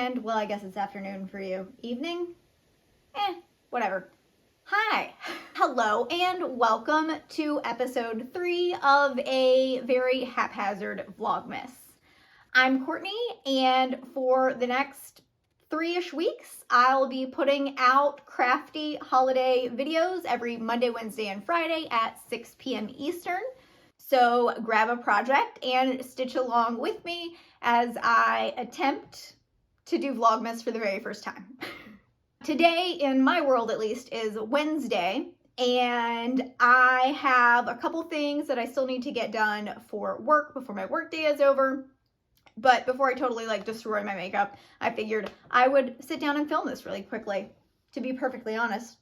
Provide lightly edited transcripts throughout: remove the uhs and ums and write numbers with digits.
and, well, I guess it's afternoon for you. Evening? Whatever. Hi. Hello, and welcome to episode 3 of a very haphazard Vlogmas. I'm Courtney, and for the next 3-ish weeks, I'll be putting out crafty holiday videos every Monday, Wednesday, and Friday at 6 p.m. Eastern. So grab a project and stitch along with me as I attempt to do Vlogmas for the very first time. Today, in my world at least, is Wednesday, and I have a couple things that I still need to get done for work before my work day is over. But before I totally destroy my makeup, I figured I would sit down and film this really quickly, to be perfectly honest.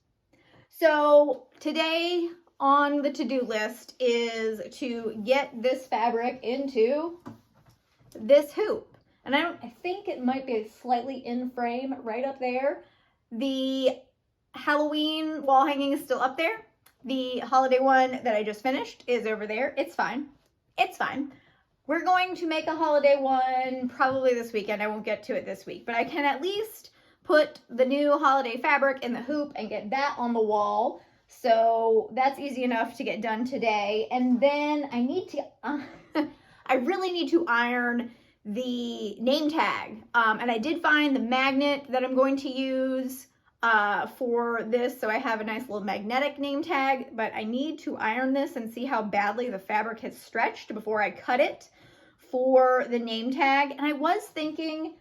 So today on the to-do list is to get this fabric into this hoop. And I think it might be slightly in frame right up there. The Halloween wall hanging is still up there. The holiday one that I just finished is over there. It's fine. It's fine. We're going to make a holiday one probably this weekend. I won't get to it this week, but I can at least put the new holiday fabric in the hoop and get that on the wall. So that's easy enough to get done today. And then I need to, I really need to iron the name tag. And I did find the magnet that I'm going to use for this. So I have a nice little magnetic name tag, but I need to iron this and see how badly the fabric has stretched before I cut it for the name tag. And I was thinking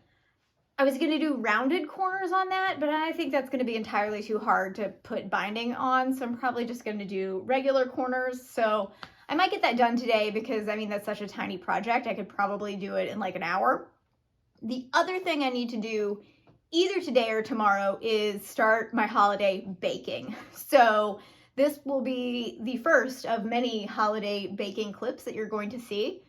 I was going to do rounded corners on that, but I think that's going to be entirely too hard to put binding on. So I'm probably just going to do regular corners. So I might get that done today because, I mean, that's such a tiny project. I could probably do it in like an hour. The other thing I need to do either today or tomorrow is start my holiday baking. So this will be the first of many holiday baking clips that you're going to see.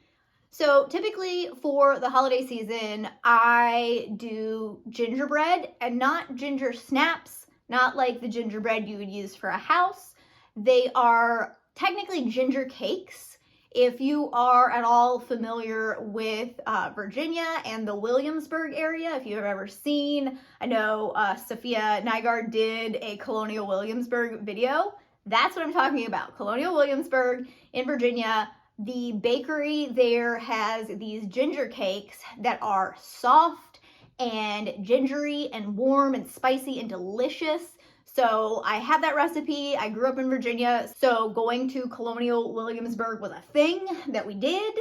So typically for the holiday season, I do gingerbread, and not ginger snaps, not like the gingerbread you would use for a house. They are technically ginger cakes. If you are at all familiar with Virginia and the Williamsburg area, if you've ever seen, I know Sophia Nygaard did a Colonial Williamsburg video. That's what I'm talking about. Colonial Williamsburg in Virginia. The bakery there has these ginger cakes that are soft and gingery and warm and spicy and delicious. So I have that recipe. I grew up in Virginia, so going to Colonial Williamsburg was a thing that we did.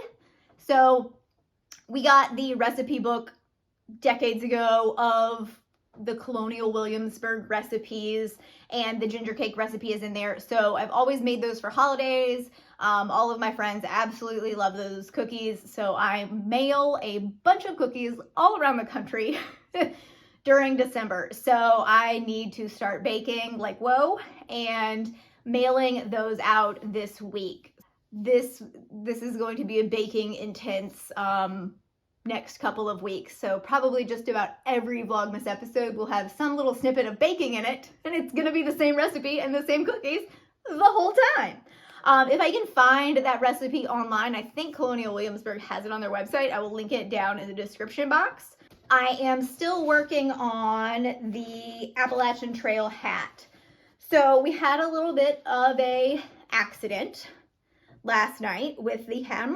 So we got the recipe book decades ago of the Colonial Williamsburg recipes, and the ginger cake recipe is in there. So I've always made those for holidays. All of my friends absolutely love those cookies. So I mail a bunch of cookies all around the country during December. So I need to start baking like whoa and mailing those out this week. This is going to be a baking intense next couple of weeks. So probably just about every Vlogmas episode will have some little snippet of baking in it, and it's gonna be the same recipe and the same cookies the whole time. If I can find that recipe online, I think Colonial Williamsburg has it on their website. I will link it down in the description box. I am still working on the Appalachian Trail hat. So we had a little bit of a accident last night with the hat.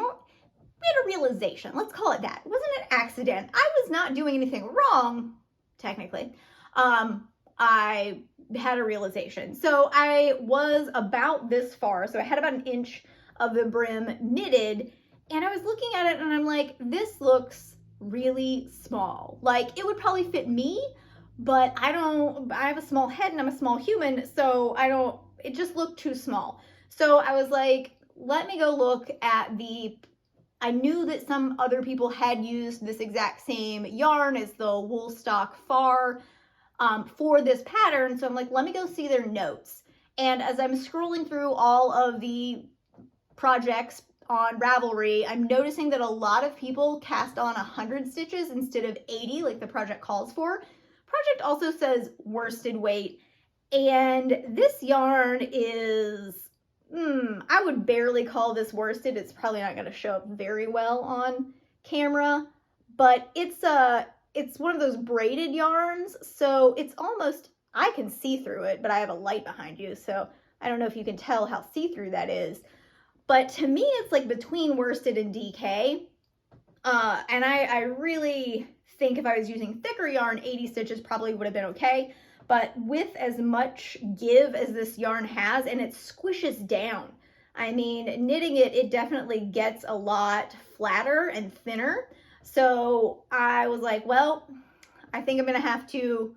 We had a realization, let's call it that. It wasn't an accident. I was not doing anything wrong, technically. I had a realization. So I was about this far, so I had about an inch of the brim knitted, and I was looking at it and I'm like, this looks really small. Like, it would probably fit me, but I have a small head and I'm a small human, so it just looked too small. So I was like, let me go look at I knew that some other people had used this exact same yarn as the Woolstock Far for this pattern. So I'm like, let me go see their notes. And as I'm scrolling through all of the projects on Ravelry, I'm noticing that a lot of people cast on 100 stitches instead of 80 like the project calls for. Project also says worsted weight, and this yarn is I would barely call this worsted. It's probably not going to show up very well on camera, but it's it's one of those braided yarns, so it's almost, I can see through it, but I have a light behind you, so I don't know if you can tell how see-through that is. But to me, it's like between worsted and DK. And I really think if I was using thicker yarn, 80 stitches probably would have been okay. But with as much give as this yarn has, and it squishes down. I mean, knitting it, it definitely gets a lot flatter and thinner. So I was like, well, I think I'm gonna have to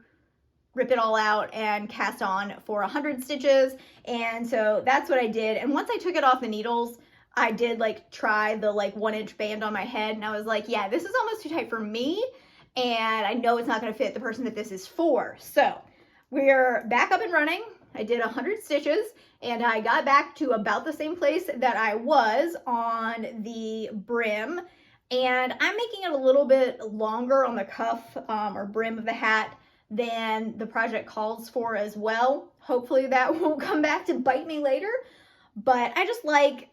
rip it all out and cast on for 100 stitches. And so that's what I did. And once I took it off the needles, I did like try the like 1-inch band on my head, and I was like, yeah, this is almost too tight for me, and I know it's not gonna fit the person that this is for. So we're back up and running. I did 100 stitches, and I got back to about the same place that I was on the brim, and I'm making it a little bit longer on the cuff or brim of the hat than the project calls for as well. Hopefully that won't come back to bite me later. But I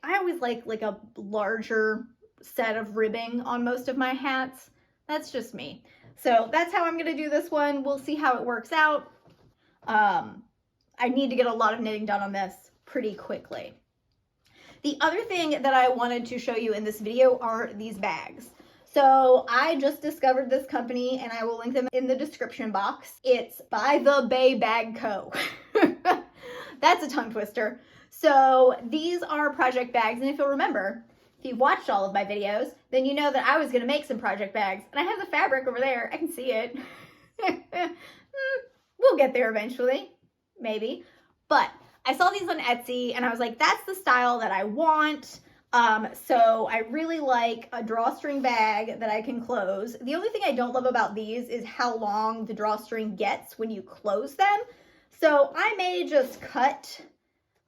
always like a larger set of ribbing on most of my hats. That's just me. So that's how I'm gonna do this one. We'll see how it works out. I need to get a lot of knitting done on this pretty quickly. The other thing that I wanted to show you in this video are these bags. So I just discovered this company, and I will link them in the description box. It's By the Bay Bag Co. That's a tongue twister. So these are project bags, and if you'll remember, if you've watched all of my videos, then you know that I was going to make some project bags, and I have the fabric over there. I can see it. We'll get there eventually, maybe. But I saw these on Etsy, and I was like, that's the style that I want. So I really like a drawstring bag that I can close. The only thing I don't love about these is how long the drawstring gets when you close them. So I may just cut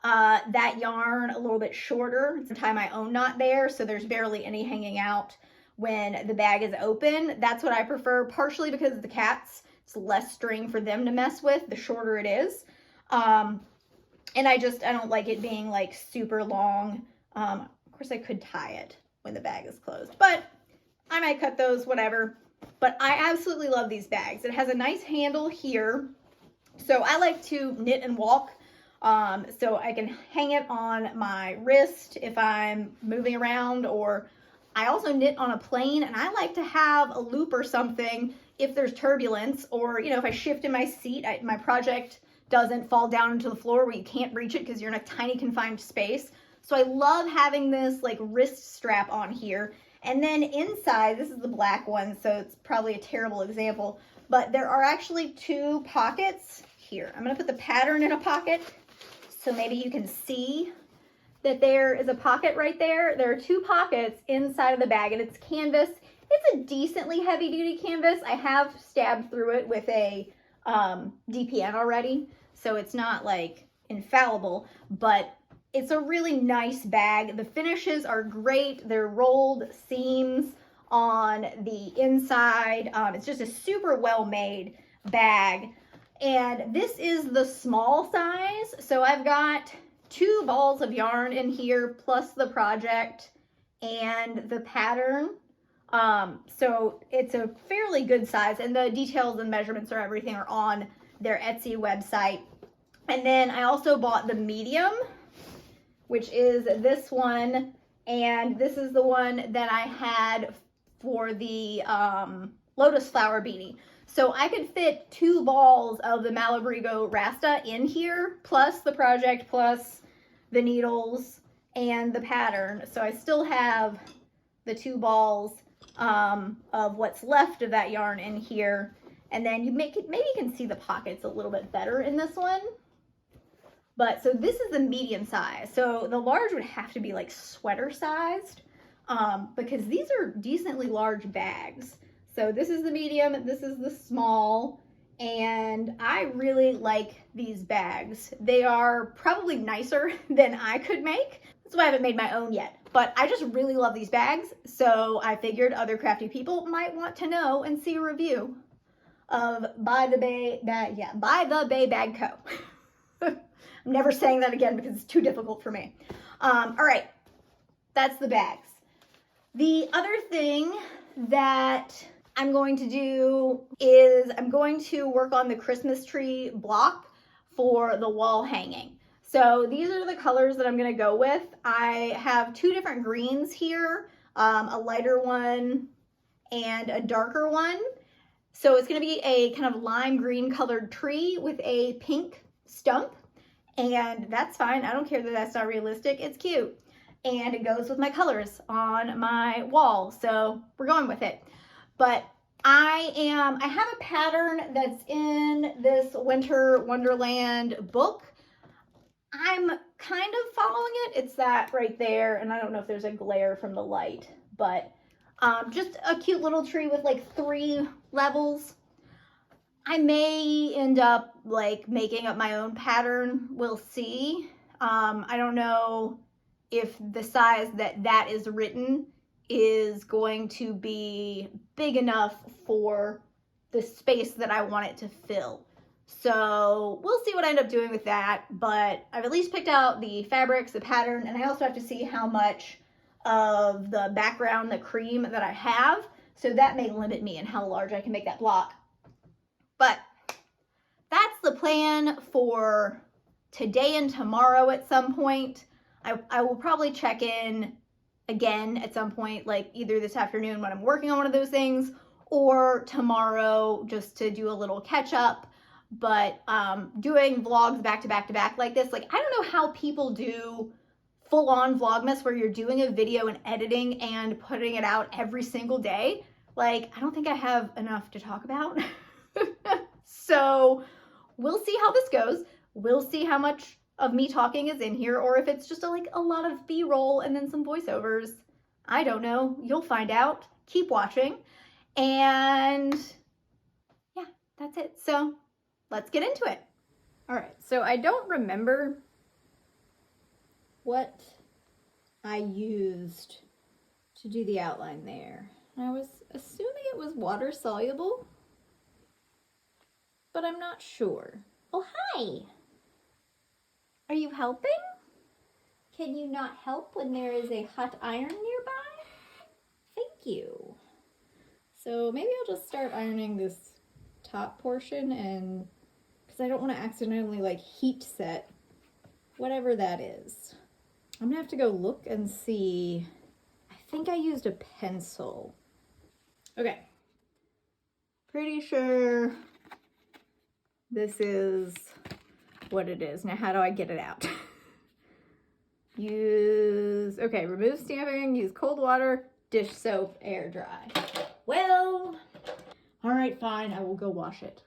that yarn a little bit shorter to tie my own knot there, so there's barely any hanging out when the bag is open. That's what I prefer, partially because of the cats. It's less string for them to mess with, the shorter it is. And I don't like it being like super long. Of course I could tie it when the bag is closed, but I might cut those, whatever. But I absolutely love these bags. It has a nice handle here. So I like to knit and walk. So I can hang it on my wrist if I'm moving around, or I also knit on a plane, and I like to have a loop or something if there's turbulence, or, you know, if I shift in my seat, my project doesn't fall down into the floor where you can't reach it because you're in a tiny confined space. So I love having this like wrist strap on here. And then inside, this is the black one, so it's probably a terrible example, but there are actually 2 pockets here. I'm gonna put the pattern in a pocket so maybe you can see that there is a pocket right there. There are 2 pockets inside of the bag, and it's canvas. It's a decently heavy duty canvas. I have stabbed through it with a DPN already, so it's not like infallible, but it's a really nice bag. The finishes are great. They're rolled seams on the inside. It's just a super well made bag. And this is the small size. So I've got 2 balls of yarn in here, plus the project and the pattern. So it's a fairly good size, and the details and measurements or everything are on their Etsy website. And then I also bought the medium, which is this one, and this is the one that I had for the lotus flower beanie. So I could fit 2 balls of the Malabrigo Rasta in here, plus the project, plus the needles and the pattern. So I still have the 2 balls of what's left of that yarn in here. And then you maybe you can see the pockets a little bit better in this one. But so this is the medium size. So the large would have to be like sweater sized, because these are decently large bags. So this is the medium, this is the small, and I really like these bags. They are probably nicer than I could make. That's why I haven't made my own yet. But I just really love these bags, so I figured other crafty people might want to know and see a review of By the Bay Bag Co. I'm never saying that again because it's too difficult for me. All right, that's the bags. The other thing that I'm going to do is I'm going to work on the Christmas tree block for the wall hanging. So these are the colors that I'm going to go with. I have two different greens here, a lighter one and a darker one. So it's going to be a kind of lime green colored tree with a pink stump, and that's fine. I don't care that that's not realistic. It's cute, and it goes with my colors on my wall, so we're going with it. But I have a pattern that's in this Winter Wonderland book. I'm kind of following it. It's that right there, and I don't know if there's a glare from the light, but just a cute little tree with like 3 levels. I may end up like making up my own pattern. We'll see. I don't know if the size that is written is going to be big enough for the space that I want it to fill. So we'll see what I end up doing with that, but I've at least picked out the fabrics, the pattern, and I also have to see how much of the background, the cream that I have. So that may limit me in how large I can make that block. But that's the plan for today and tomorrow at some point. I will probably check in again at some point, like either this afternoon when I'm working on one of those things, or tomorrow just to do a little catch up. But doing vlogs back to back to back like this, like I don't know how people do full-on Vlogmas where you're doing a video and editing and putting it out every single day. Like, I don't think I have enough to talk about. So we'll see how this goes. We'll see how much of me talking is in here, or if it's just a lot of B-roll and then some voiceovers. I don't know. You'll find out. Keep watching. And yeah, that's it. So let's get into it. All right, so I don't remember what I used to do the outline there. I was assuming it was water soluble, but I'm not sure. Oh, hi! Are you helping? Can you not help when there is a hot iron nearby? Thank you. So maybe I'll just start ironing this top portion, and because I don't want to accidentally like heat set whatever that is. I'm gonna have to go look and see. I think I used a pencil. Okay. Pretty sure this is what it is. Now, how do I get it out? Okay, remove stamping, use cold water, dish soap, air dry. Well, all right, fine, I will go wash it.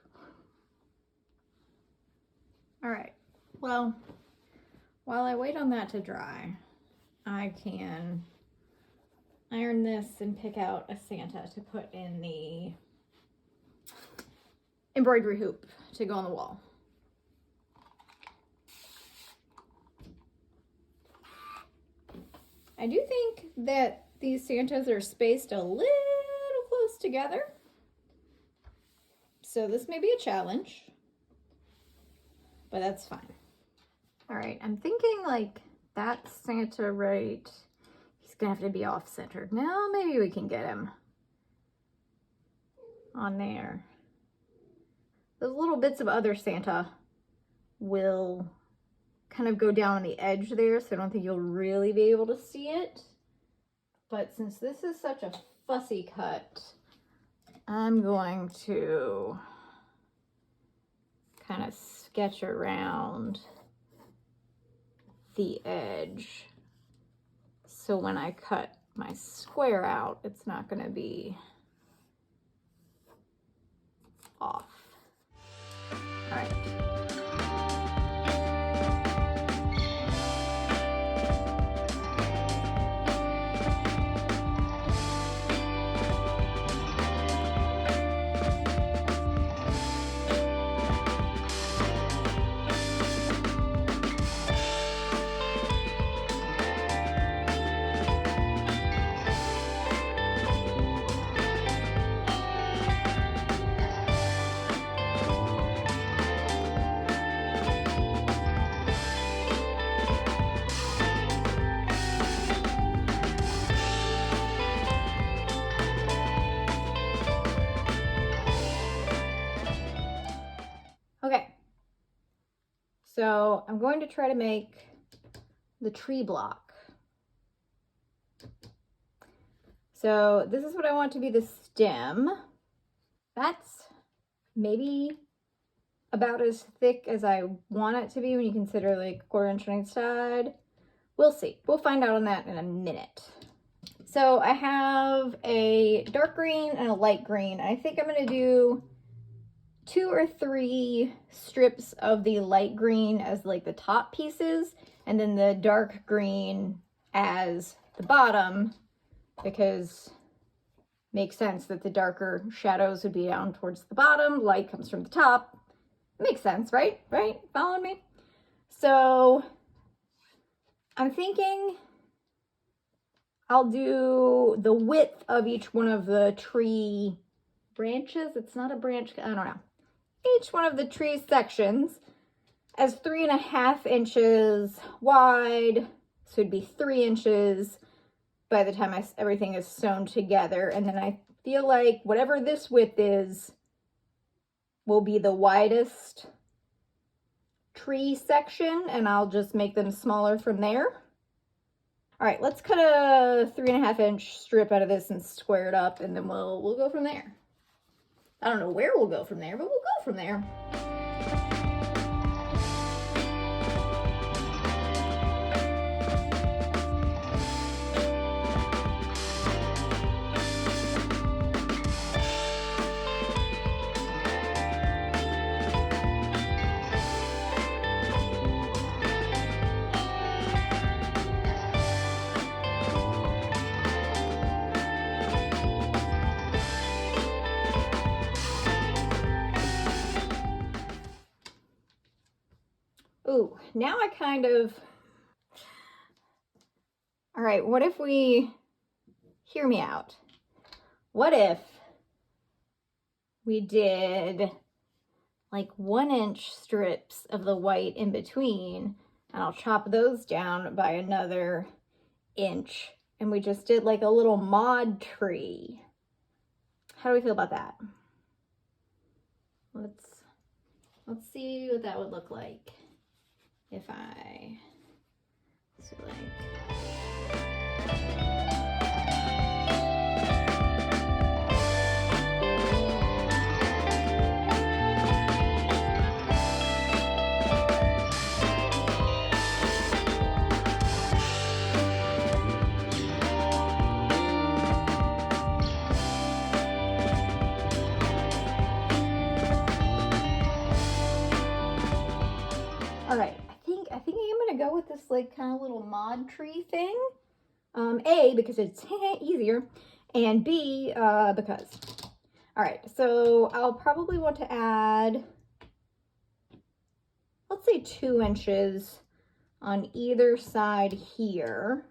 All right, well, while I wait on that to dry, I can iron this and pick out a Santa to put in the embroidery hoop to go on the wall. I do think that these Santas are spaced a little close together, so this may be a challenge, but that's fine. All right, I'm thinking like that Santa right, he's gonna have to be off-centered. Now maybe we can get him on there. Those little bits of other Santa will kind of go down on the edge there, so I don't think you'll really be able to see it. But since this is such a fussy cut, I'm going to kind of sketch around the edge, so when I cut my square out, it's not going to be off. All right. So I'm going to try to make the tree block. So this is what I want to be the stem. That's maybe about as thick as I want it to be when you consider like 1/4 inch on each side. We'll see. We'll find out on that in a minute. So I have a dark green and a light green. I think I'm going to do 2 or 3 strips of the light green as like the top pieces, and then the dark green as the bottom, because it makes sense that the darker shadows would be down towards the bottom, light comes from the top. Makes sense, right? Right? Following me? So I'm thinking I'll do the width of each one of the tree branches. It's not a branch, I don't know. Each one of the tree sections as 3.5 inches wide. So it'd be 3 inches by the time everything is sewn together. And then I feel like whatever this width is will be the widest tree section, and I'll just make them smaller from there. All right, let's cut a 3.5 inch strip out of this and square it up, and then we'll go from there. I don't know where we'll go from there, but we'll go from there. Ooh, now I kind of, all right, what if we, hear me out. What if we did like 1 inch strips of the white in between, and I'll chop those down by another inch, and we just did like a little mod tree. How do we feel about that? Let's see what that would look like if I select. All right, I think I'm gonna go with this like kind of little mod tree thing. A, because it's easier, and B, because. All right, so I'll probably want to add, let's say 2 inches on either side here.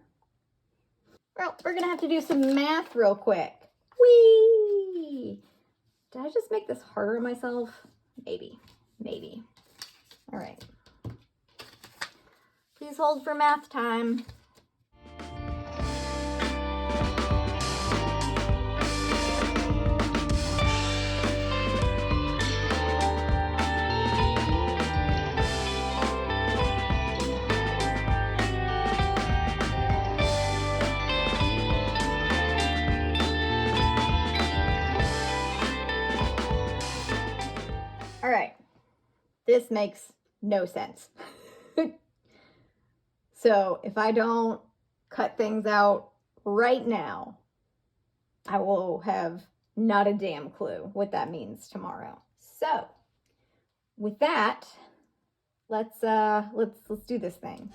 Well, we're gonna have to do some math real quick. Whee! Did I just make this harder on myself? Maybe. All right. Please hold for math time. All right, this makes no sense. So if I don't cut things out right now, I will have not a damn clue what that means tomorrow. So with that, let's do this thing.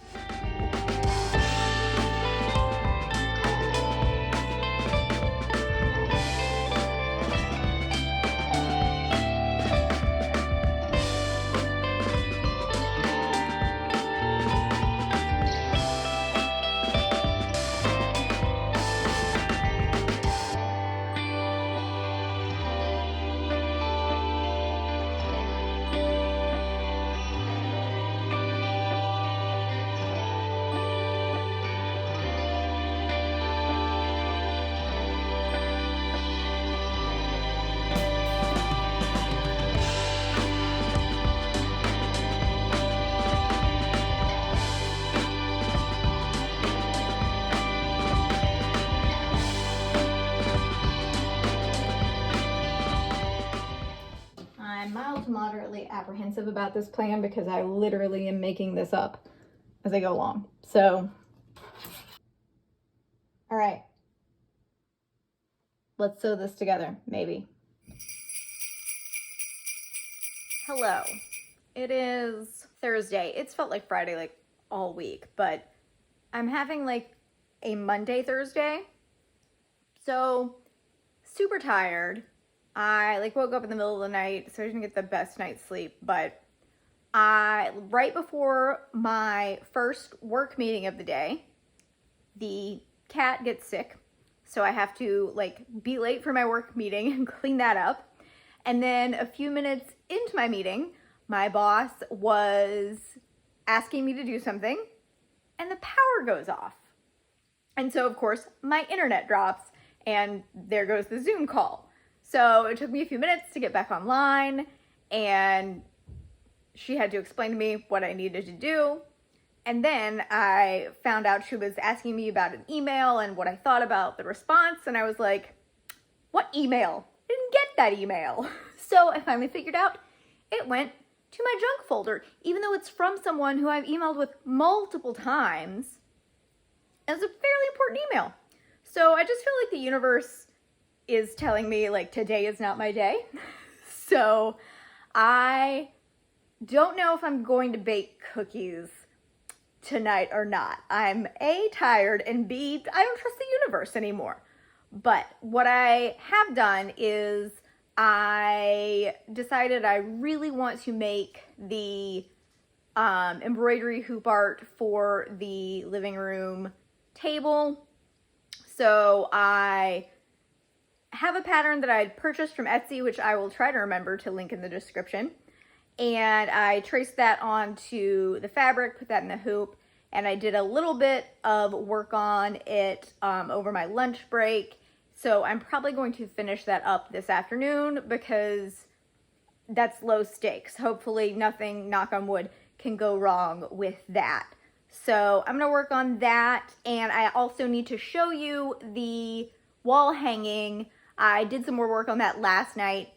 mild to moderately apprehensive about this plan because I literally am making this up as I go along. So, all right, let's sew this together, maybe. Hello, it is Thursday. It's felt like Friday like all week, but I'm having like a Monday Thursday. So super tired. I like woke up in the middle of the night, so I didn't get the best night's sleep, but right before my first work meeting of the day, the cat gets sick. So I have to like be late for my work meeting and clean that up. And then a few minutes into my meeting, my boss was asking me to do something and the power goes off. And so of course my internet drops and there goes the Zoom call. So it took me a few minutes to get back online and she had to explain to me what I needed to do. And then I found out she was asking me about an email and what I thought about the response. And I was like, what email? I didn't get that email. So I finally figured out it went to my junk folder, even though it's from someone who I've emailed with multiple times. It's a fairly important email. So I just feel like the universe is telling me like today is not my day. So I don't know if I'm going to bake cookies tonight or not. I'm A, tired, and B, I don't trust the universe anymore. But what I have done is I decided I really want to make the embroidery hoop art for the living room table. So I have a pattern that I purchased from Etsy, which I will try to remember to link in the description. And I traced that onto the fabric, put that in the hoop, and I did a little bit of work on it over my lunch break. So I'm probably going to finish that up this afternoon because that's low stakes. Hopefully nothing, knock on wood, can go wrong with that. So I'm gonna work on that, and I also need to show you the wall hanging. I did some more work on that last night.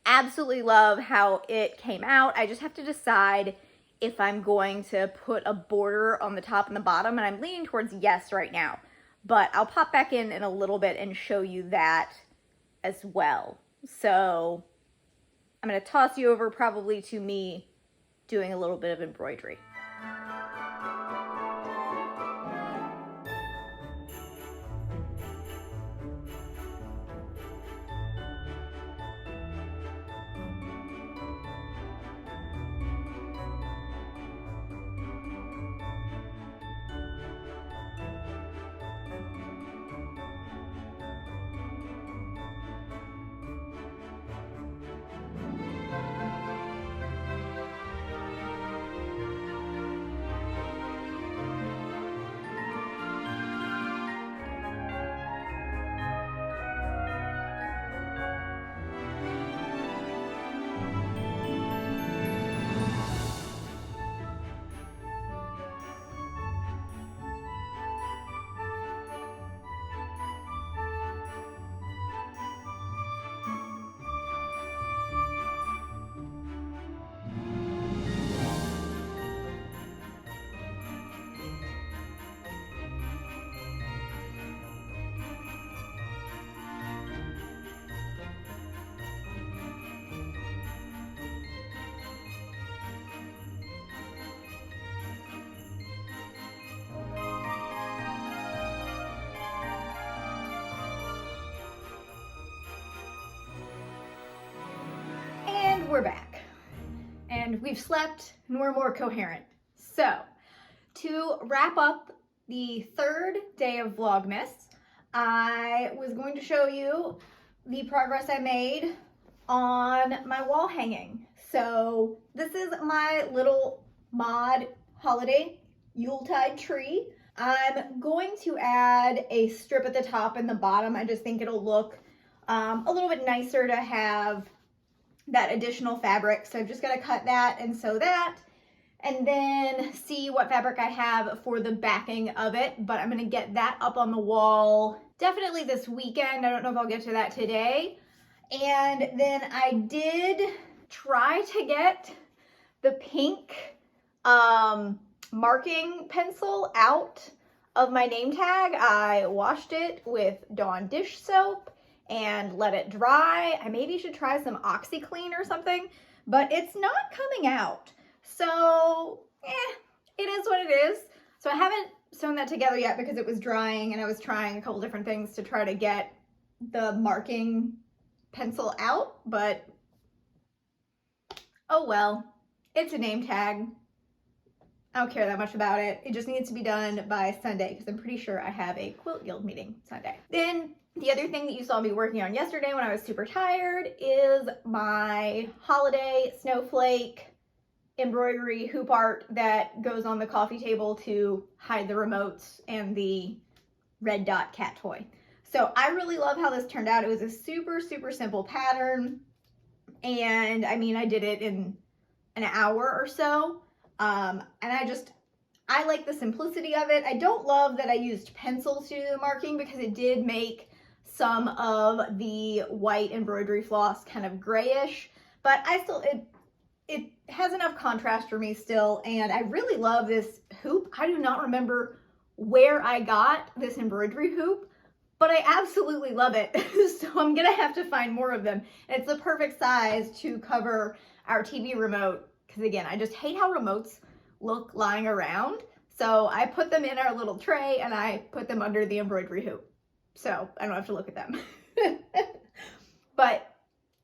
Absolutely love how it came out. I just have to decide if I'm going to put a border on the top and the bottom, and I'm leaning towards yes right now. But I'll pop back in a little bit and show you that as well. So I'm going to toss you over probably to me doing a little bit of embroidery. We're back and we've slept and we're more coherent. So to wrap up the third day of Vlogmas, I was going to show you the progress I made on my wall hanging. So this is my little mod holiday Yuletide tree. I'm going to add a strip at the top and the bottom. I just think it'll look a little bit nicer to have that additional fabric. So I've just got to cut that and sew that and then see what fabric I have for the backing of it. But I'm going to get that up on the wall definitely this weekend. I don't know if I'll get to that today. And then I did try to get the pink marking pencil out of my name tag. I washed it with Dawn dish soap and let it dry. I maybe should try some OxyClean or something, but it's not coming out. So, it is what it is. So I haven't sewn that together yet because it was drying and I was trying a couple different things to try to get the marking pencil out, but oh well, it's a name tag. I don't care that much about it. It just needs to be done by Sunday because I'm pretty sure I have a quilt guild meeting Sunday. Then the other thing that you saw me working on yesterday when I was super tired is my holiday snowflake embroidery hoop art that goes on the coffee table to hide the remotes and the red dot cat toy. So I really love how this turned out. It was a super, super simple pattern. And I mean, I did it in an hour or so. And I like the simplicity of it. I don't love that I used pencil to do the marking because it did make some of the white embroidery floss kind of grayish, but it has enough contrast for me still. And I really love this hoop. I do not remember where I got this embroidery hoop, but I absolutely love it. So I'm gonna have to find more of them. It's the perfect size to cover our TV remote. Because again, I just hate how remotes look lying around. So I put them in our little tray and I put them under the embroidery hoop. So I don't have to look at them. But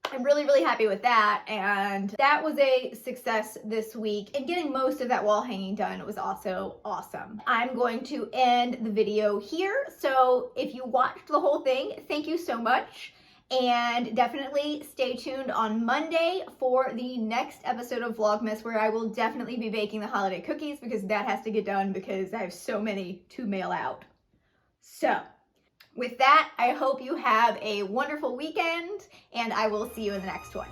I'm really, really happy with that. And that was a success this week. And getting most of that wall hanging done was also awesome. I'm going to end the video here. So if you watched the whole thing, thank you so much. And definitely stay tuned on Monday for the next episode of Vlogmas, where I will definitely be baking the holiday cookies because that has to get done because I have so many to mail out. So with that, I hope you have a wonderful weekend and I will see you in the next one.